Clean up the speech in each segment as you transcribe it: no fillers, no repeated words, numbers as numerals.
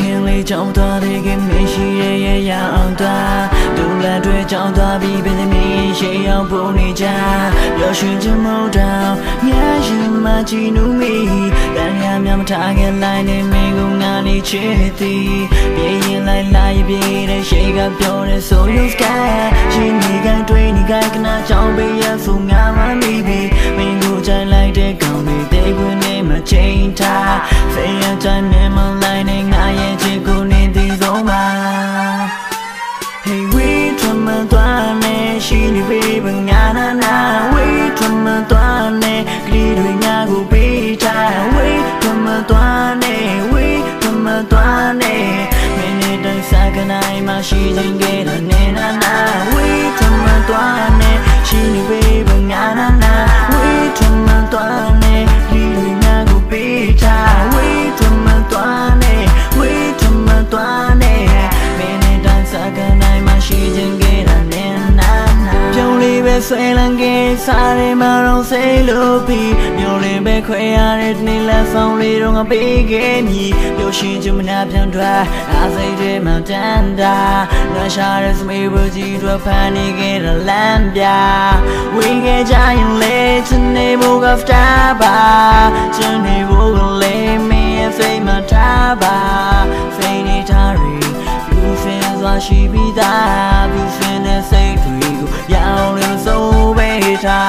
ခင်လေးကြောင့်သွားတဲ့ခင်မရှိရဲ့ရအောင်သွားဒူလာတွေကြောင့်သွားပြီးပဲသမီးရှေ့ရောက်ပုံနေကြပျော်ရွှင်ချင်မို့တောင်ညရှင်မကြည့်နူးမီတန်ရမြမထားခဲ့လိုက်နေမင်းကငါလေးချစ်သည်ပြေးရင်လိုက်လာရပြေးတဲ့ရှေ့ကပြောတဲ့ so you sky ရှင်နေကတွေ့နေကကနာကြောင့်ပေးရဆိုငါမမိပြီမင်းကိုကြိုင်လိုက်တဲ့ကောင်တွေတေးခွင်းနဲ့မချိန်ထားဖေးရတိုင်းနဲ့မလိုက်နဲ့ငါရဲ့ချစ်ကိုနေသည်ဆုံးပါ Hey we drama သွားနေရှိနေပြီငါနာနာ We drama သွားနေကလေးတွေငါကိုပေးထား We drama သွားနေ We drama သွားနေမင်းနဲ့တိုင်းစားကနိုင်မှရှိခြင်းကဲတော့နေနာနာ We drama သွားနေရှိနေပြီငါနာနာ We drama သွားနေကလေးတွေငါကိုပေးထား We drama သွားနေ We drama သွားနေမင်းနဲ့တိုင်းစားကနိုင်မှရှိခြင်းကဲတော့နေနာနာပြုံးလေးပဲဆွဲလန်းခဲ့စားရမတော့စိတ်လို့ပြီးမျိုးလေးပဲခွဲရတဲ့နေ့လက်ဆောင်လေးတော့ငါပေးခဲ့မည်ပျော်ရွှင်ချင်မနာပြန်ထွက်အားစိတ်တွေမှတန်တာနှာရှာတဲ့စမေးဘူးကြီးတို့ဖန်နေခဲ့တဲ့လမ်းပြဝေခဲ့ကြရင်လေချင်နေဖို့ကဖတာပါချင်နေဖို့ကလေးမင်းရဲ့စိတ်မှထားပါစိတ်နေထားရီYou feel so she be that You feel the same to you Young little so better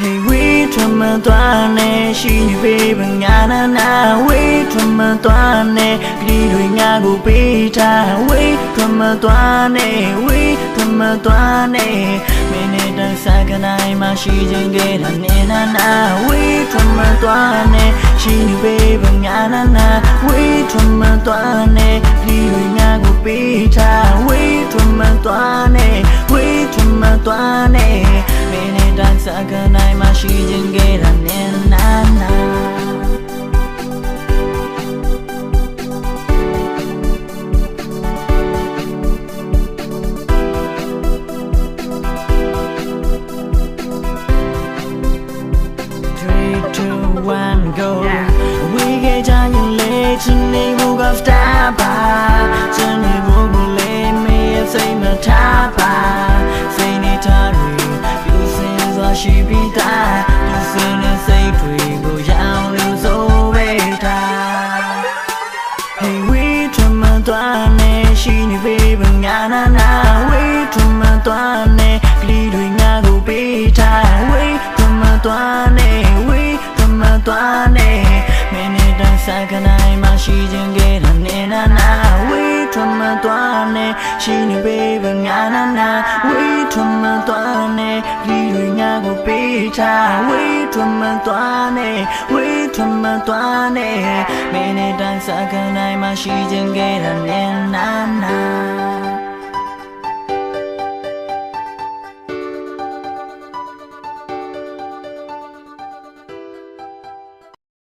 Hey we drama သွားနေရှိနေပြီငါနာနာ We drama သွားနေကလေးတွေငါကိုပေးထား We drama သွားနေ We drama သွားနေမင်းနဲ့တိုင်းစားကနိုင်မှရှိခြင်းကဲတော့နေနာနာ We drama သွားနေရှိနေပြီငါနာနာ We drama သွားနေကလေးတွေငါကိုပေးထား We drama သွားနေ We drama သွားနေမင်းနဲ့တိုင်းစားကနိုင်မှရှိခြင်းကဲတော့နေနာနာ 3, 2, 1, go We get down your leg to name of Staba to name of me say my tapa say nitari you say so she be that you say the say to go down you so better Hey we drama သွားနေရှိနေပြီငါနာနာ We drama သွားနေကလေးတွေငါကိုပေးထား We drama သွားနေ We drama သွားနေမင်းနဲ့တိုင်းစားကနိုင်မှရှိခြင်းကဲတော့နေနာနာ We drama သွားနေရှိနေပြီငါနာနာ We drama သွားနေကလေးတွေငါကိုပေးထား We drama သွားနေ We drama သွားနေမင်းနဲ့တိုင်းစားကနိုင်မှရှိခြင်းကဲတော့နေနာနာ